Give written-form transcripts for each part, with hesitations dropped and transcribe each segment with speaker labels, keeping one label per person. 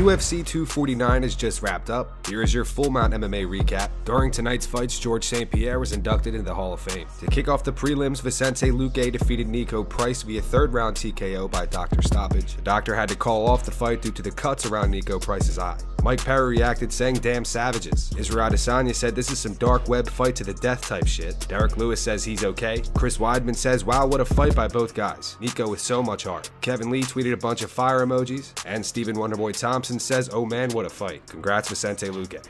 Speaker 1: UFC 249 is just wrapped up. Here is your full Mount MMA recap. During tonight's fights, George St. Pierre was inducted into the Hall of Fame. To kick off the prelims, Vicente Luque defeated Nico Price via third-round TKO by doctor stoppage. The doctor had to call off the fight due to the cuts around Nico Price's eye. Mike Perry reacted saying, "Damn savages." Israel Adesanya said, "This is some dark web fight to the death type shit." Derek Lewis says he's okay. Chris Weidman says, "Wow, what a fight by both guys. Nico with so much heart." Kevin Lee tweeted a bunch of fire emojis. And Stephen Wonderboy Thompson says, "Oh man, what a fight. Congrats Vicente Luque."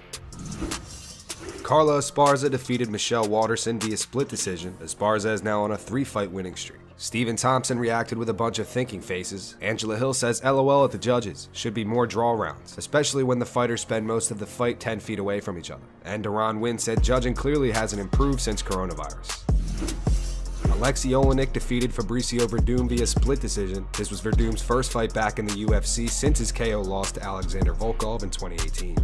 Speaker 1: Carla Esparza defeated Michelle Waterson via split decision. Esparza is now on a 3-fight winning streak. Stephen Thompson reacted with a bunch of thinking faces. Angela Hill says LOL at the judges. Should be more draw rounds, especially when the fighters spend most of the fight 10 feet away from each other. And Deron Wynn said judging clearly hasn't improved since coronavirus. Alexei Olenek defeated Fabricio Verdum via split decision. This was Verdum's first fight back in the UFC since his KO loss to Alexander Volkov in 2018.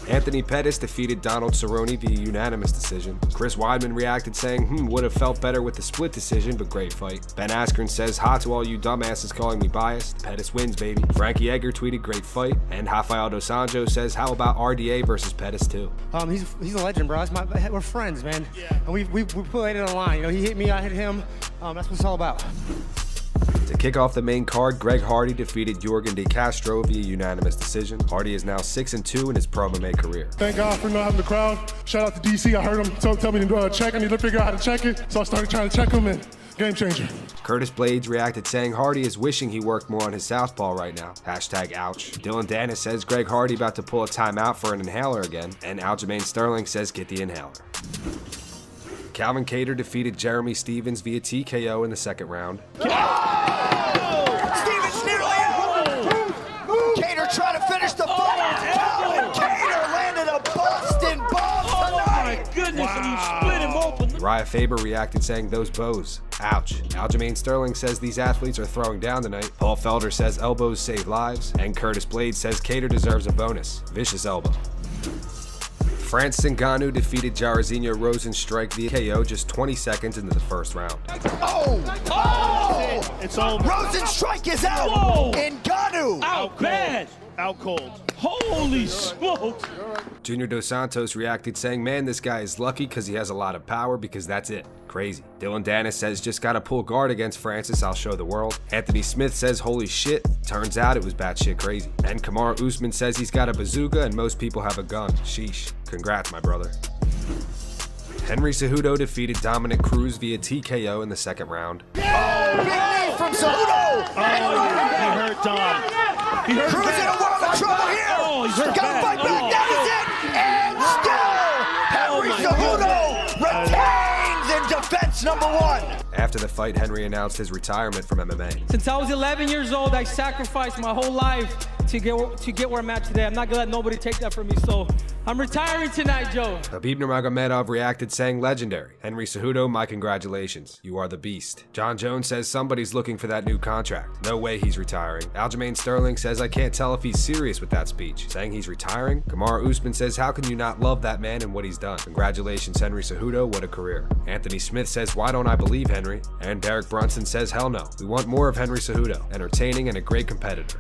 Speaker 1: Anthony Pettis defeated Donald Cerrone via unanimous decision. Chris Weidman reacted saying, would have felt better with the split decision, but great fight. Ben Askren says, "Ha to all you dumbasses calling me biased. Pettis wins, baby." Frankie Edgar tweeted, "Great fight." And Rafael Dos Anjos says, "How about RDA versus Pettis too?"
Speaker 2: He's a legend, bro. We're friends, man. Yeah. And we put it on the line. You know, he hit me, I hit him. That's what it's all about.
Speaker 1: To kick off the main card, Greg Hardy defeated Yorgan De Castro via unanimous decision. Hardy is now 6-2 in his pro MMA career.
Speaker 3: Thank God for not having the crowd. Shout out to DC. I heard him tell me to check. I need to figure out how to check it. So I started trying to check him, and game changer.
Speaker 1: Curtis Blades reacted saying Hardy is wishing he worked more on his southpaw right now. #ouch. Dylan Dennis says Greg Hardy about to pull a timeout for an inhaler again. And Aljamain Sterling says get the inhaler. Calvin Kattar defeated Jeremy Stephens via TKO in the second round.
Speaker 4: Stephens nearly out! Kattar trying to finish the fight! Calvin Kattar landed a Boston bomb tonight!
Speaker 5: Oh my goodness, and you split him open!
Speaker 1: Uriah Faber reacted saying those bows. Ouch. Aljamain Sterling says these athletes are throwing down tonight. Paul Felder says elbows save lives. And Curtis Blades says Kattar deserves a bonus. Vicious elbow. Francis Ngannou defeated Jairzinho Rozenstruik via KO just 20 seconds into the first round.
Speaker 5: It's over.
Speaker 4: Rozenstruik is out!
Speaker 5: Whoa.
Speaker 4: Ngannou!
Speaker 5: Out bad! Out cold. Holy smokes!
Speaker 1: Junior Dos Santos reacted saying, "Man, this guy is lucky because he has a lot of power because that's it." Crazy. Dylan Dennis says, "Just gotta pull guard against Francis, I'll show the world." Anthony Smith says, "Holy shit, turns out it was batshit crazy." And Kamaru Usman says he's got a bazooka and most people have a gun. Sheesh. Congrats, my brother. Henry Cejudo defeated Dominic Cruz via TKO in the second round.
Speaker 4: Big knee from Cejudo!
Speaker 5: He hurt Dom. He hurt
Speaker 4: Cruz in a world of trouble here!
Speaker 5: Oh, he's hurt
Speaker 4: Gotta
Speaker 5: bad.
Speaker 4: fight back, that is it! And still, Henry Cejudo retains in defense number 1.
Speaker 1: After the fight, Henry announced his retirement from MMA.
Speaker 6: Since I was 11 years old, I sacrificed my whole life to get where I'm at today. I'm not gonna let nobody take that from me, so I'm retiring tonight, Joe.
Speaker 1: Khabib Nurmagomedov reacted saying, "Legendary. Henry Cejudo, my congratulations. You are the beast." John Jones says somebody's looking for that new contract. No way he's retiring. Aljamain Sterling says, "I can't tell if he's serious with that speech," saying he's retiring. Kamaru Usman says, "How can you not love that man and what he's done? Congratulations, Henry Cejudo. What a career." Anthony Smith says, "Why don't I believe Henry?" And Derek Brunson says, "Hell no. We want more of Henry Cejudo. Entertaining and a great competitor."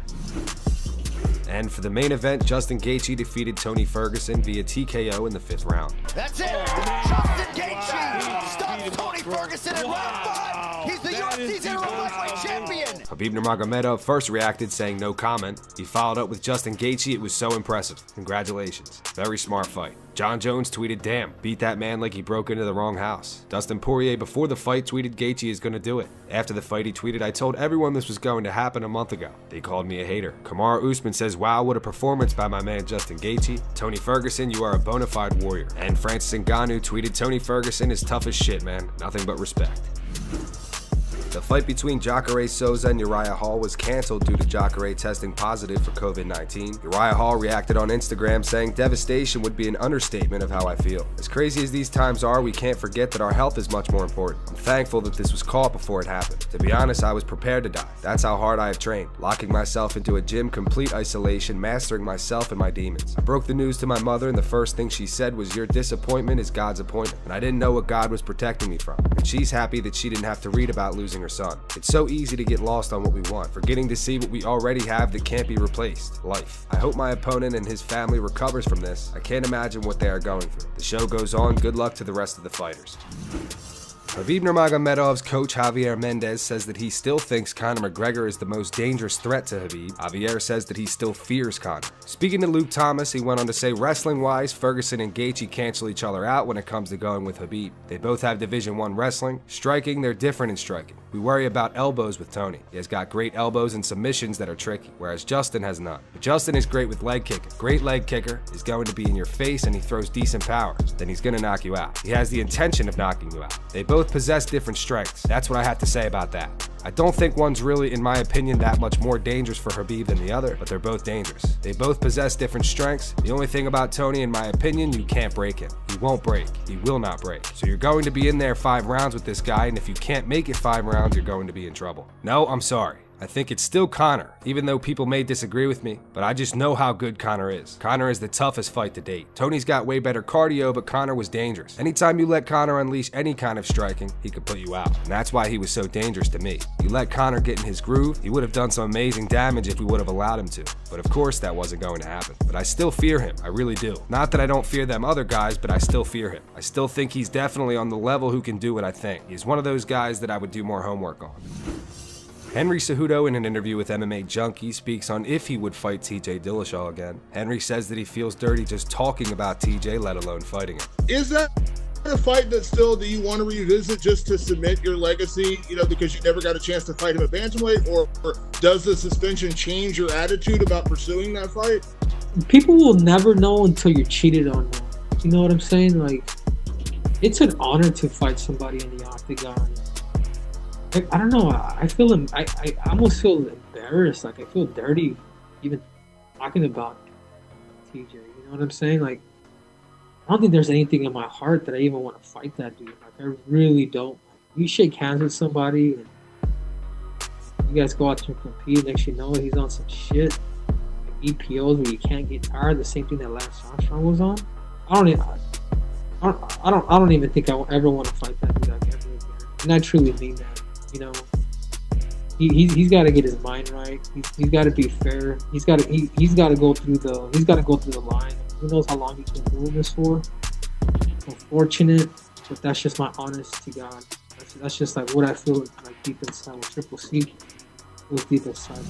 Speaker 1: And for the main event, Justin Gaethje defeated Tony Ferguson via TKO in the 5th round.
Speaker 4: That's it! Justin Gaethje stops Tony Ferguson in round 5! He's the UFC's interim lightweight champion!
Speaker 1: Khabib Nurmagomedov first reacted saying no comment. He followed up with Justin Gaethje, "It was so impressive. Congratulations. Very smart fight." John Jones tweeted, "Damn, beat that man like he broke into the wrong house." Dustin Poirier before the fight tweeted Gaethje is gonna do it. After the fight he tweeted, "I told everyone this was going to happen a month ago. They called me a hater." Kamaru Usman says, "Wow, what a performance by my man Justin Gaethje." Tony Ferguson, "You are a bona fide warrior." And Francis Ngannou tweeted, "Tony Ferguson is tough as shit, man. Nothing but respect." The fight between Jacare Souza and Uriah Hall was canceled due to Jacare testing positive for COVID-19. Uriah Hall reacted on Instagram saying, "Devastation would be an understatement of how I feel. As crazy as these times are, we can't forget that our health is much more important. I'm thankful that this was caught before it happened. To be honest, I was prepared to die. That's how hard I have trained, locking myself into a gym, complete isolation, mastering myself and my demons. I broke the news to my mother and the first thing she said was, 'Your disappointment is God's appointment.' And I didn't know what God was protecting me from. And she's happy that she didn't have to read about losing her son. It's so easy to get lost on what we want, forgetting to see what we already have that can't be replaced: life. I hope my opponent and his family recovers from this. I can't imagine what they are going through. The show goes on. Good luck to the rest of the fighters. Khabib Nurmagomedov's coach Javier Mendez says that he still thinks Conor McGregor is the most dangerous threat to Khabib. Javier says that he still fears Conor. Speaking to Luke Thomas, he went on to say, wrestling-wise, Ferguson and Gaethje cancel each other out when it comes to going with Khabib. They both have Division I wrestling. Striking, they're different in striking. We worry about elbows with Tony. He has got great elbows and submissions that are tricky, whereas Justin has none. But Justin is great with leg kicking. Great leg kicker, is going to be in your face, and he throws decent power. Then he's going to knock you out. He has the intention of knocking you out. They both possess different strengths. That's what I have to say about that. I don't think one's really, in my opinion, that much more dangerous for Khabib than the other, but they're both dangerous. They both possess different strengths. The only thing about Tony, in my opinion, you can't break him. He won't break. He will not break. So you're going to be in there 5 rounds with this guy, and if you can't make it 5 rounds, you're going to be in trouble. No, I'm sorry. I think it's still Conor, even though people may disagree with me, but I just know how good Conor is. Conor is the toughest fight to date. Tony's got way better cardio, but Conor was dangerous. Anytime you let Conor unleash any kind of striking, he could put you out. And that's why he was so dangerous to me. You let Conor get in his groove, he would have done some amazing damage if we would have allowed him to. But of course that wasn't going to happen. But I still fear him, I really do. Not that I don't fear them other guys, but I still fear him. I still think he's definitely on the level who can do what I think. He's one of those guys that I would do more homework on. Henry Cejudo, in an interview with MMA Junkie, speaks on if he would fight TJ Dillashaw again. Henry says that he feels dirty just talking about TJ, let alone fighting him.
Speaker 7: Is that a fight that do you want to revisit just to cement your legacy, because you never got a chance to fight him at bantamweight, or does the suspension change your attitude about pursuing that fight?
Speaker 8: People will never know until you're cheated on. You know what I'm saying? Like, it's an honor to fight somebody in the octagon. I don't know. I almost feel embarrassed. Like, I feel dirty even talking about TJ. You know what I'm saying? Like, I don't think there's anything in my heart that I even want to fight that dude. Like, I really don't. You shake hands with somebody and you guys go out to compete. Next you know, he's on some shit. Like EPOs where you can't get tired. The same thing that Lance Armstrong was on. I don't even think I ever want to fight that dude like ever again. And I truly mean that. He's got to get his mind right. He's got to be fair. He's got to go through the line. Who knows how long he's been doing this for? Unfortunate, but that's just my honest to God. That's just like what I feel like deep inside with Triple C. It was deep inside.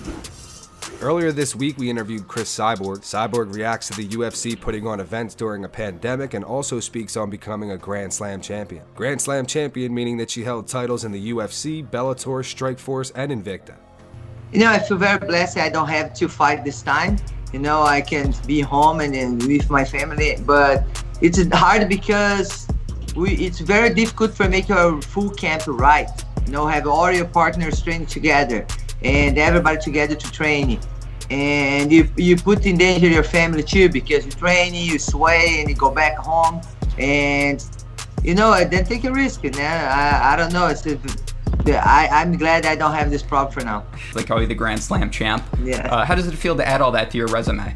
Speaker 1: Earlier this week, we interviewed Chris Cyborg. Cyborg reacts to the UFC putting on events during a pandemic and also speaks on becoming a Grand Slam champion. Grand Slam champion meaning that she held titles in the UFC, Bellator, Strikeforce, and Invicta.
Speaker 9: I feel very blessed I don't have to fight this time. I can be home and with my family, but it's hard because it's very difficult to make a full camp right. Have all your partners training together and everybody together to train. And you put in danger your family too, because you train, you sway, and you go back home, and then take a risk. And I don't know. I'm glad I don't have this problem for now.
Speaker 10: They call you the Grand Slam champ.
Speaker 9: Yeah.
Speaker 10: How does it feel to add all that to your resume?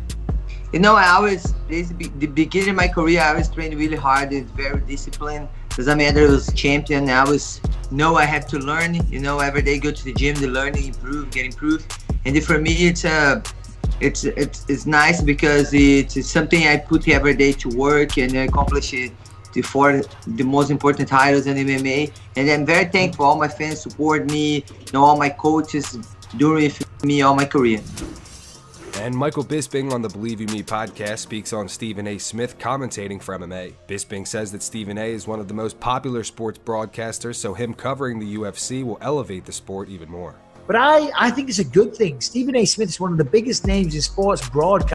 Speaker 9: I always, the beginning of my career, I was trained really hard. It's very disciplined. Doesn't matter if I was champion. I have to learn. Every day go to the gym to learn, improve, get improved. And for me, it's nice because it's something I put every day to work and accomplish it for the most important titles in MMA. And I'm very thankful. All my fans support me. All my coaches doing with me all my career.
Speaker 1: And Michael Bisping on the Believe You Me podcast speaks on Stephen A. Smith commentating for MMA. Bisping says that Stephen A. is one of the most popular sports broadcasters, so him covering the UFC will elevate the sport even more.
Speaker 11: But I think it's a good thing. Stephen A. Smith is one of the biggest names in sports broadcasting.